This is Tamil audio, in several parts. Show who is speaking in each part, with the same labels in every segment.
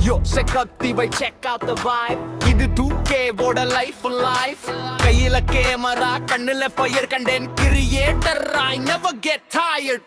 Speaker 1: Yo, check out the vibe, check out the vibe. இது 2K ஓட life. கையில கேமரா, கண்ணுல fire content creator. I never get tired.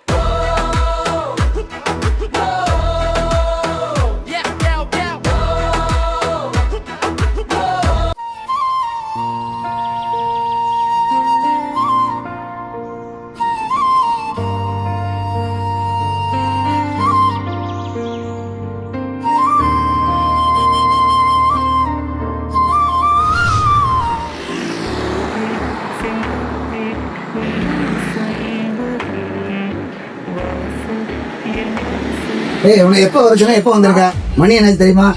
Speaker 2: உனக்கு எப்போ வர சொன்னா எப்போ வந்திருக்க? மணி எனக்கு தெரியுமா?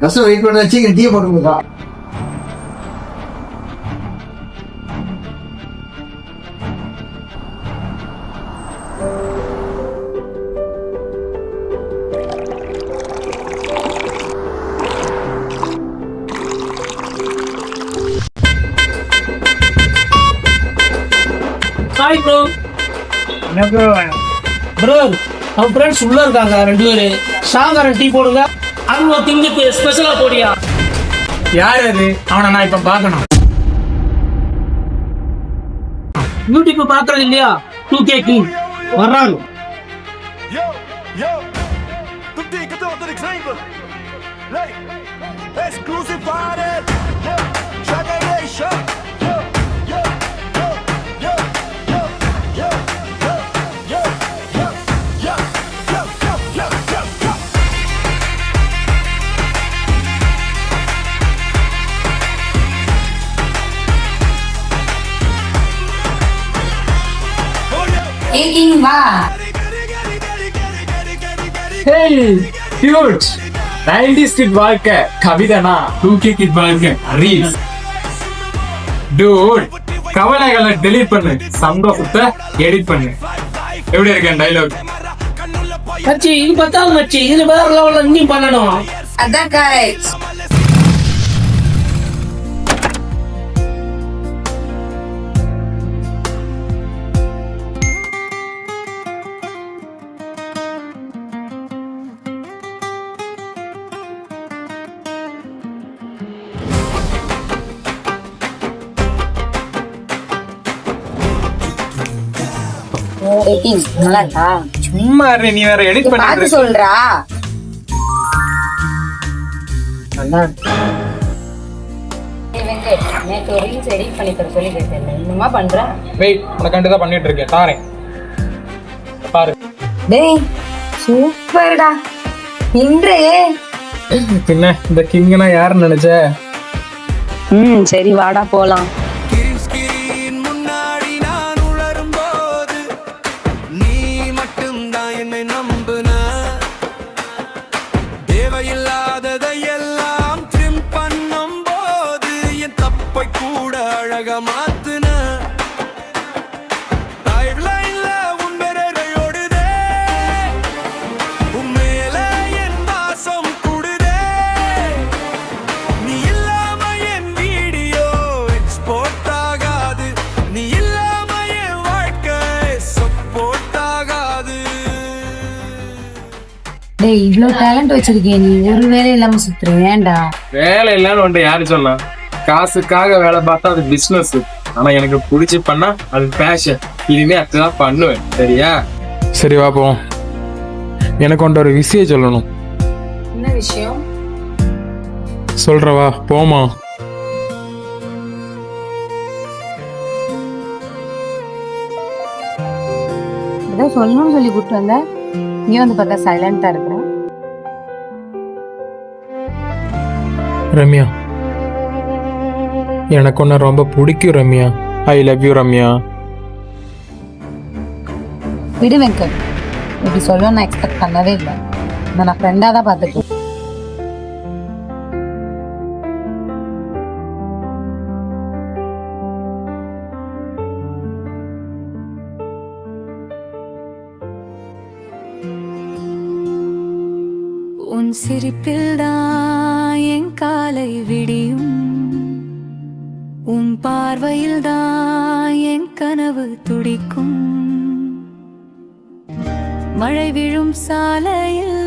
Speaker 2: கஷ்டம் வெயிட் பண்ண சீக்கிரம் டீ போட்டு கொடுக்கா.
Speaker 3: Hi bro. ப்ரோ அவன் ஃப்ரெண்ட்ஸ் உள்ள இருக்காங்க 2 பேரு. சாயங்காலம் டீ போடுங்க. அவங்க திங்குக்கு ஸ்பெஷலா போடியா?
Speaker 4: யார் அது? அவனை நான் இப்ப பார்க்கணும்.
Speaker 3: யூடியூப் பாக்குறது இல்லையா? 2K கிங் வர்றாங்க.
Speaker 1: Yo, tutti che tornano di Xavier. Lei, exclusive party. Generation.
Speaker 5: Taking bath.
Speaker 4: Hey, cute. 90s kid வாழ்க்கை கவிதனா 2K kid வாழ்க்கை ரீல்ஸ். Dude, கவலைகளை delete பண்ணு, சந்தோஷத்தை எடிட் பண்ணு. எப்படி இருக்கேன் டைலாக்?
Speaker 3: மச்சி இது பத்தாது மச்சி, இதுல வேற லெவல்ல இன்னும் பண்ணணும்.
Speaker 5: அதான் கரெக்ட். நல்லா இருக்கா?
Speaker 4: சும்மா இரு, நீ வேற எடிட்
Speaker 5: பார்த்து
Speaker 4: பண்ணிட்டு
Speaker 5: சொல்றா.
Speaker 4: நல்லா இருக்கு.
Speaker 5: நேற்று ஒரு ரீல்ஸ் எடிட் பண்ணி தர சொல்லி கேட்டேன். இன்னுமா பண்ற?
Speaker 4: வெயிட், உனக்கு தான் பண்ணிட்டு இருக்கேன். தாரேன் பாரு.
Speaker 5: டேய் சூப்பர்டா. இன்றே
Speaker 4: பின்ன இந்த கிங்கனா யாருன்னு நினைச்ச?
Speaker 5: சரி வாடா போலாம்.
Speaker 1: தேவையில்லாததையெல்லாம் ட்ரிம் பண்ணும் போது என் தப்பை கூட அழக மாத்துன டைம்லைன்ல உன் விரலையோடுதே உன் மேல என் பாசம் கூடுதே நீ இல்லாம என் வீடியோ எக்ஸ்போர்ட் ஆகாது நீ இல்லாம என் வாழ்க்கை சப்போர்ட் ஆகாது.
Speaker 5: டேய் இவ்ளோ டேலண்ட் வச்சிருக்கேன், நீ ஒரு வேலை இல்லாம சுத்துற ஏன்டா?
Speaker 4: வேலை இல்லைன்னு ஒன்று யாரு சொன்னா? காசுக்காக வேலை பார்த்தா அது பிசினஸ். ஆனா எனக்கு பிடிச்சி பண்ணா அது பேஷன். இனிமே அதுதான் பண்ணுவேன், சரியா? சரி வா போவோம். எனக்கு ஒன்று ஒரு விஷயம் சொல்லணும்.
Speaker 5: என்ன விஷயம்?
Speaker 4: சொல்றவா போமா.
Speaker 5: ஏதோ சொல்லணும்னு சொல்லி கூப்பிட்டு வந்த, நீ வந்து பார்த்தா சைலண்டா இருக்கிற.
Speaker 4: ரம்யா, எனக்கு ஒன்று ரொம்ப பிடிக்கும் Ramya. I love you Ramya.
Speaker 5: விடு வெங்கட், இப்படி சொல்ல நான் எக்ஸ்பெக்ட் பண்ணவே இல்லை. நான் ஃப்ரெண்டா தான் பார்த்துட்டு.
Speaker 6: உன் சிரிப்பில்தான் என் காலை விடியும், உன் பார்வையில்தான் என் கனவு துடிக்கும். மழை விழும் சாலையில்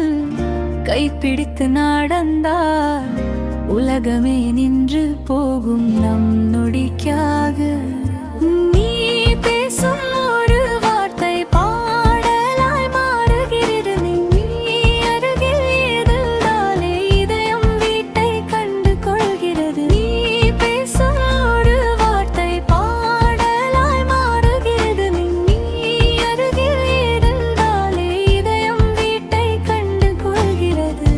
Speaker 6: கைப்பிடித்து நடந்தால் உலகமே நின்று போகும் நம் நொடிக்காக. நீ பேசும் ஒரு வார்த்தை பாடலாய் மாறுகிறது. நீ அருகில் இருந்தாலே இதயம் வீட்டை கண்டு கொள்கிறது. நீ பேசும் ஒரு வார்த்தை பாடலாய் மாறுகிறது. நீ அருகில் இருந்தாலே இதயம் வீட்டை கண்டு கொள்கிறது.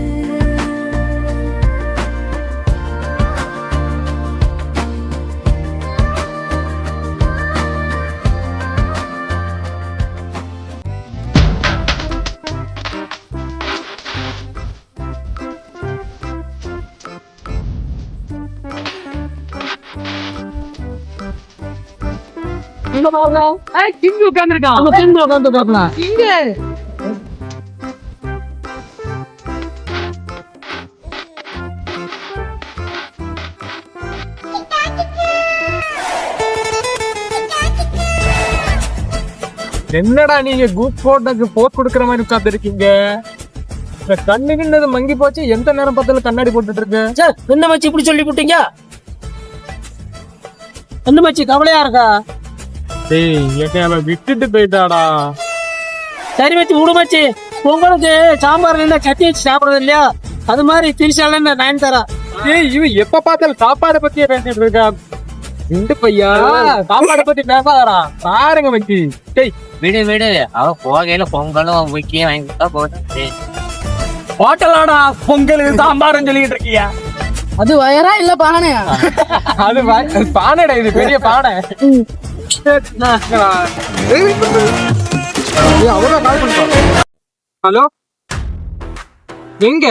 Speaker 4: என்னடா நீங்க குரூப் போட்டோக்கு போட் கொடுக்குற மாதிரி உட்கார்ந்து இருக்கீங்க? கண்ணுக்குன்னு மங்கி போச்சு. எந்த நேரம் பார்த்தாலும் கண்ணாடி போட்டுட்டு இருக்கு.
Speaker 3: சார் என்ன மச்சி இப்படி சொல்லி விட்டீங்க? என்ன மச்சி கவலையா இருக்கா?
Speaker 4: டேய் என்ன விட்டுட்டு போயிட்டாடா.
Speaker 3: சரி மச்சி விடு மச்சி. உங்களுக்கு சாம்பார் என்ன கட்டி வச்சு சாப்பிடுறது இல்லையா? அது மாதிரி திரிசால நான் தரேன்.
Speaker 4: டேய் இவன் எப்ப பார்த்தாலும் சாப்பாடை பத்தியே பேசிட்டு இருக்கா. இந்த பையா சாப்பாடை பத்தி பேசாதடா. பாருங்க மச்சி. டேய்
Speaker 7: விடு விடு, அவ போகையில பொங்கலும் முக்கியம் வாங்கிட்டா போட்டு.
Speaker 4: ஹோட்டலாடா பொங்கல் சாம்பார்னு சொல்லிட்டு இருக்கியா?
Speaker 5: அது வயரா இல்ல பானையா?
Speaker 4: அது பானைடா, இது பெரிய பானை. ஹலோ எங்க?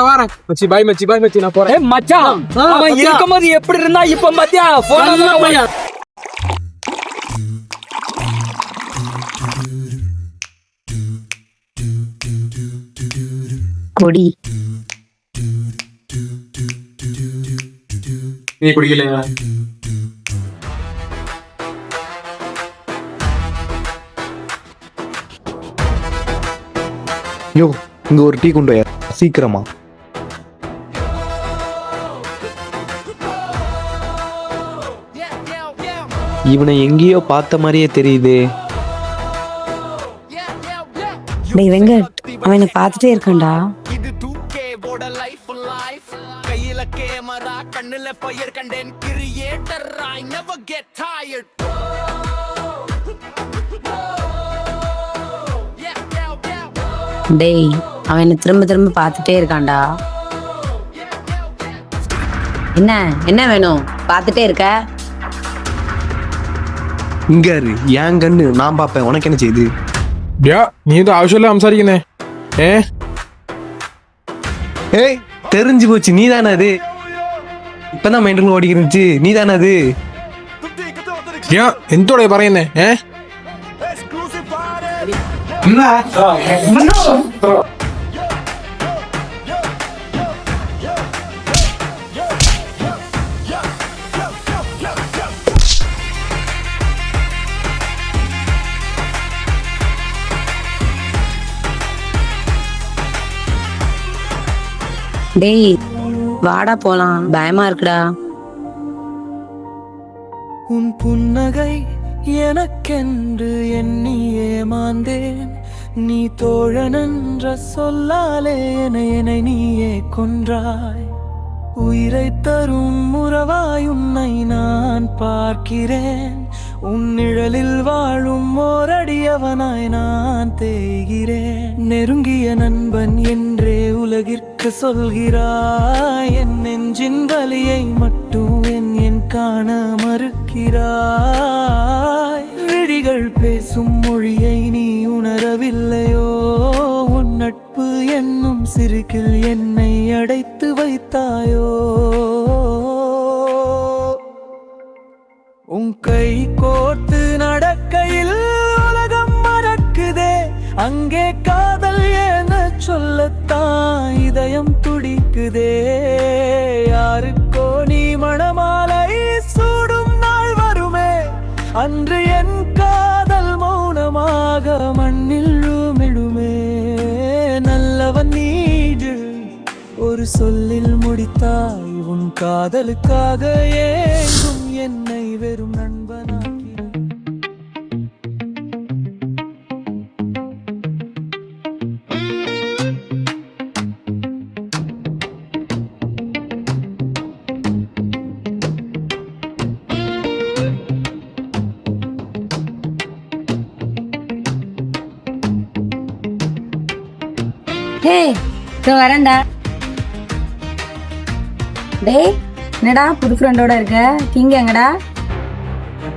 Speaker 4: வரேன் மச்சி. பாய் மச்சி, பாய் மச்சி, நான் போறேன்.
Speaker 3: மச்சான் அவன் இருக்கும்போது எப்படி இருந்தா இப்ப மத்தியா போன
Speaker 5: கொடி
Speaker 4: நீ குடிக்கலையா?
Speaker 8: யோ இங்க ஒரு டீ கொண்டு வா சீக்கிரமா. இவனை எங்கேயோ பார்த்த மாதிரியே தெரியுது.
Speaker 5: டேய் வெங்கட், அவன் என்ன பார்த்துட்டே இருக்கான்டா.
Speaker 1: இது 2K-வோட லைஃப் கையில கேமரா கண்ணுல பயிர் கண்டேன் creator I never get tired.
Speaker 5: டேய் அவன் என்ன திரும்ப திரும்ப பார்த்துட்டே இருக்கான்டா. என்ன என்ன வேணும்? பார்த்துட்டே இருக்க.
Speaker 8: இங்க இரு, என் கண்ணு நான் பாப்பேன், உனக்கு என்ன செய்யுது?
Speaker 4: நீ தான் ஆവശ്യമില്ല സംസാരിക്കുന്നേ.
Speaker 8: ஏய் தெரிஞ்சு போச்சு, நீ தானே அது. இப்பதான் மைண்டில் ஓடிக்கிருந்துச்சு, நீ தானே அது.
Speaker 4: എന്തോടെ പറയുന്നേ?
Speaker 5: டேய் வாடா போலாம், பயமா இருக்குடா.
Speaker 9: உன் புன்னகை எனக்கென்று எண்ணி ஏமாந்தேன். நீ தோழனென்ற சொல்லாலே என்னை நீயே கொன்றாய். உயிரை தரும் உறவாய் உன்னை நான் பார்க்கிறேன். உன் நிழலில் வாழும் ஓரடியவனாய் நான் தேய்கிறேன். நெருங்கிய நண்பன் என்றே உலகிற்கு சொல்கிறாய். என் நெஞ்சின் வலியை மட்டும் என் காண மறுக்கிறாய். விழிகள் பேசும் மொழியை நீ உணரவில்லையோ? உன் நட்பு என்னும் சிறுகில் என்னை அடைத்து வைத்தாயோ? உன் கை கோர்த்து நடக்கையில் உலகம் மறக்குதே. அங்கே காதல் என சொல்லத்தான் இதயம் துடிக்குதே. யாருக்கோ நீ மணமாலை சூடும் நாள் வருமே. அன்று என் காதல் மௌனமாக மண்ணில் விழுமே. நல்லவன் நீ ஒரு சொல்லில் முடித்தாய் உன் காதலுக்காக ஏங்கும் என்னை வெறும் நண்பனாக்கி.
Speaker 5: ஹே இதோ வரேன்டா. டேய் என்னடா புது ஃப்ரெண்டோட இருக்க? கிங் எங்கடா?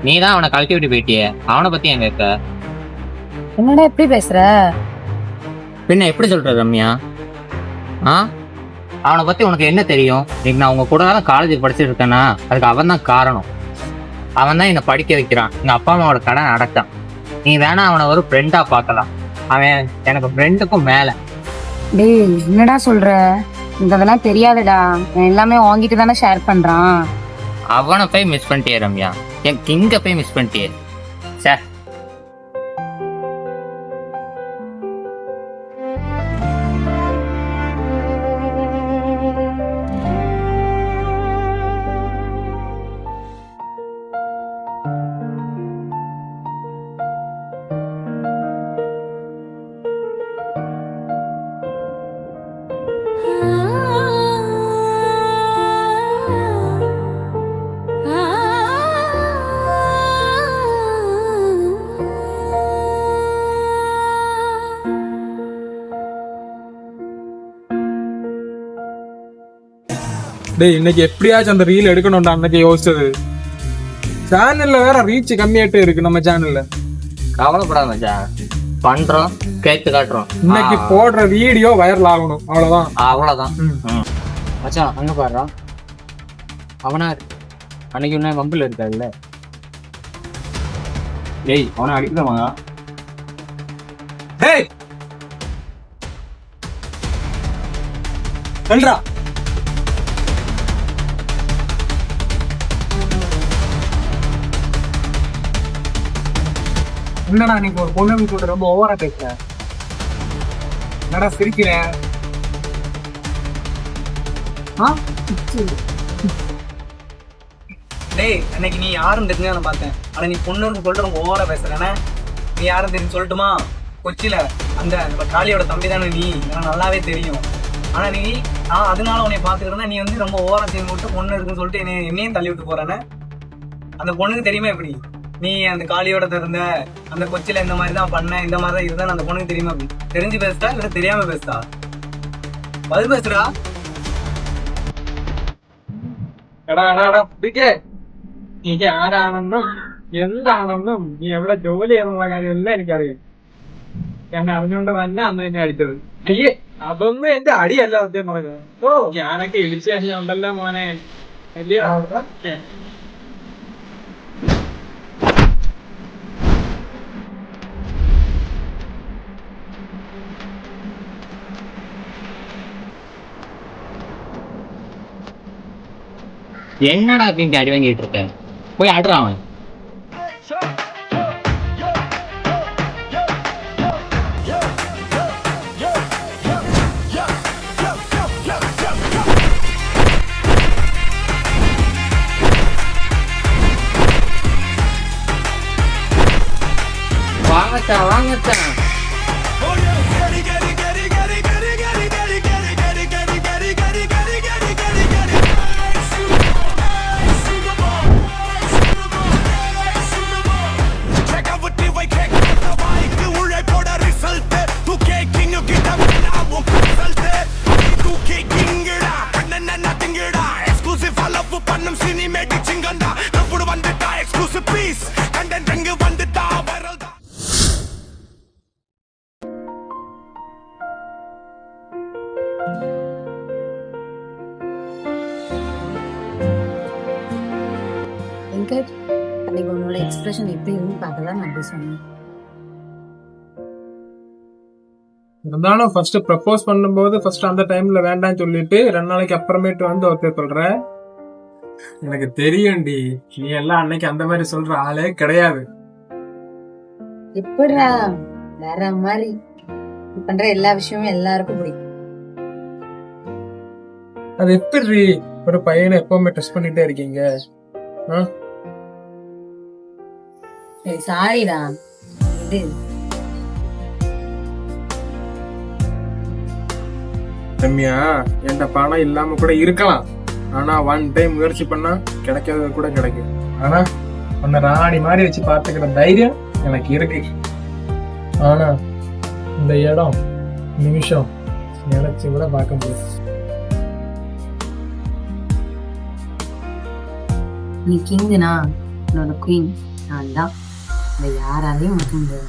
Speaker 7: நீ தான் அவனை கழட்டி விட்டு போயிட்டியே, அவனை பத்தி எங்க இருக்க?
Speaker 5: என்னடா எப்படி பேசுற?
Speaker 7: பின்ன எப்படி சொல்ற ரம்யா? அவனை பத்தி உனக்கு என்ன தெரியும்? இன்னைக்கு நான் உங்க கூட தான் காலேஜ் படிச்சுட்டு இருக்கேன்னா அதுக்கு அவன் தான் காரணம். அவன் தான் என்னை படிக்க வைக்கிறான், எங்க அப்பா அம்மாவோட கடன் அடைச்சான். நீ வேணா அவனை ஒரு ஃப்ரெண்டா பார்க்கலாம், அவன் எனக்கு ஃப்ரெண்டுக்கும் மேல.
Speaker 5: டேய் என்னடா சொல்ற? எனக்கு அதெல்லாம் தெரியாதுடா. நான் எல்லாமே வாங்கிட்டு தானே ஷேர் பண்றான்.
Speaker 7: அவனை போய் மிஸ் பண்ணிட்டியே ரம்யா, என் கிங்க போய் மிஸ் பண்ணிட்டியே. சார்
Speaker 4: டேய் இன்னைக்கு எப்படியாச்சும் அந்த ரீல் எடுக்கணும்டா அன்னைக்கு யோசிச்சது. சேனல்ல வேற ரீச் கம்மியாயிட்டே இருக்கு நம்ம சேனல்ல.
Speaker 7: கவலைப்படாத மச்சான், பண்றோம் கேட்டு காட்டுறோம்.
Speaker 4: இன்னைக்கு போடுற வீடியோ வைரல் ஆகணும், அவ்வளவுதான்.
Speaker 7: அவ்வளவுதான். மச்சான் அங்க பாடுறா, அவனா அன்னைக்கு இன்னும் வம்பில் இருக்காதுல்ல. டேய் அவனை அடிக்கிறவங்க.
Speaker 4: டேய் சொல்றா என்னடா நீங்க ஒரு பொண்ணு கூட ரொம்ப ஓவரா பேசுற? என்னடா சிரிக்கிற?
Speaker 10: டேய் அன்னைக்கு நீ யாரும் தெரிஞ்சா நான் பார்த்தேன். ஆனா நீ பொண்ணுன்னு சொல்லிட்டு ரொம்ப ஓவரா பேசுறேன்னா நீ யாரும் தெரிஞ்சு சொல்லட்டுமா? கொச்சியில அந்த காளியோட தம்பி தானே நீ, எனக்கு நல்லாவே தெரியும். ஆனா நீ அதனால உன்னை பாத்துக்கிறேன்னா நீ வந்து ரொம்ப ஓவரா செய்ய விட்டு பொண்ணு இருக்குன்னு சொல்லிட்டு என்னையும் தள்ளி விட்டு போறேன்னு அந்த பொண்ணுக்கு தெரியுமா? எப்படி நீ அந்த காளியோட இருந்த அந்த கொச்சியில இந்த மாதிரி தான் பண்ண, இந்த மாதிரி தான் இருந்தா அந்த பொண்ணுக்கு தெரியுமா? அப்படி தெரிஞ்சு பேசுதா இல்ல தெரியாம பேசுதா? பதில் பேசுறா.
Speaker 4: நீ ஆனந்தம் எந்த ஆனந்தம், நீ எவ்வளவு ஜோலி എല്ലാം എനിക്കറിയാം. എന്നെ അറിഞ്ഞുകൊണ്ട് തന്നെ അന്ന് എന്നെ അടിച്ചത്. അതൊന്നും എന്റെ അടിയല്ല സത്യം പറഞ്ഞത്. ഞാനൊക്കെ ഇടിച്ചു കഴിഞ്ഞുണ്ടല്ലോ മോനെ.
Speaker 7: என்னடா அப்படின்னு அடி வாங்கிட்டு இருக்க? போய் ஆடுறான் அவன். வாங்கத்தான் வாங்கத்தான்.
Speaker 5: அன்னைக்கு உன்னோட எக்ஸ்பிரஷன் எப்படி இருந்து பார்க்கலாம் நான் அப்படி சொன்னேன்.
Speaker 4: இருந்தாலும் ஃபர்ஸ்ட் ப்ரப்போஸ் பண்ணும்போது ஃபர்ஸ்ட் அந்த டைம்ல வேண்டாம்னு சொல்லிட்டு 2 நாளைக்கு அப்புறமேட்டு வந்து ஓகே சொல்ற. எனக்கு தெரியும்டி, நீ எல்லாம் அன்னைக்கு அந்த மாதிரி சொல்ற ஆளே கிடையாது.
Speaker 5: எப்படிடா வேற மாதிரி பண்ற எல்லா விஷயமும் எல்லாருக்கும் பிடிக்கும்.
Speaker 4: அது எப்படி ஒரு பையனை எப்பவுமே டெஸ்ட் பண்ணிட்டே இருக்கீங்க?
Speaker 5: சரி சாரிடா. இது
Speaker 4: ரம்யா, என்கிட்ட பணம் இல்லாம கூட இருக்கலாம், ஆனா ஒன் டைம் முயற்சி பண்ணா கிடைக்கிறது கூட கிடைக்கும். ஆனா உன்னை ராணி மாதிரி வச்சு பார்த்துக்கிற தைரியம் எனக்கு இருக்கு. ஆனா இந்த இடம் நிமிஷம் நினைச்சு கூட பார்க்க முடியாது.
Speaker 5: நீ கிங்குனா என்னோட குயின் நான் தான். இந்த யாராலையும் உனக்கு முடியாது.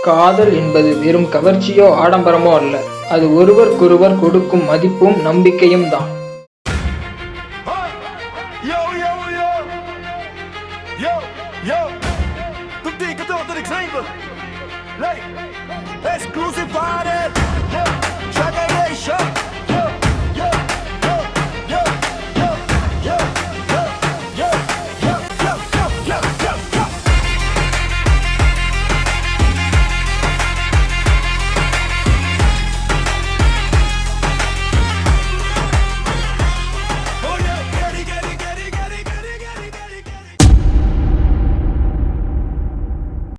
Speaker 11: காதல் என்பது வெறும் கவர்ச்சியோ ஆடம்பரமோ அல்ல, அது ஒருவருக்கொருவர் கொடுக்கும் மதிப்பும் நம்பிக்கையும் தான்.
Speaker 1: Exclusive party.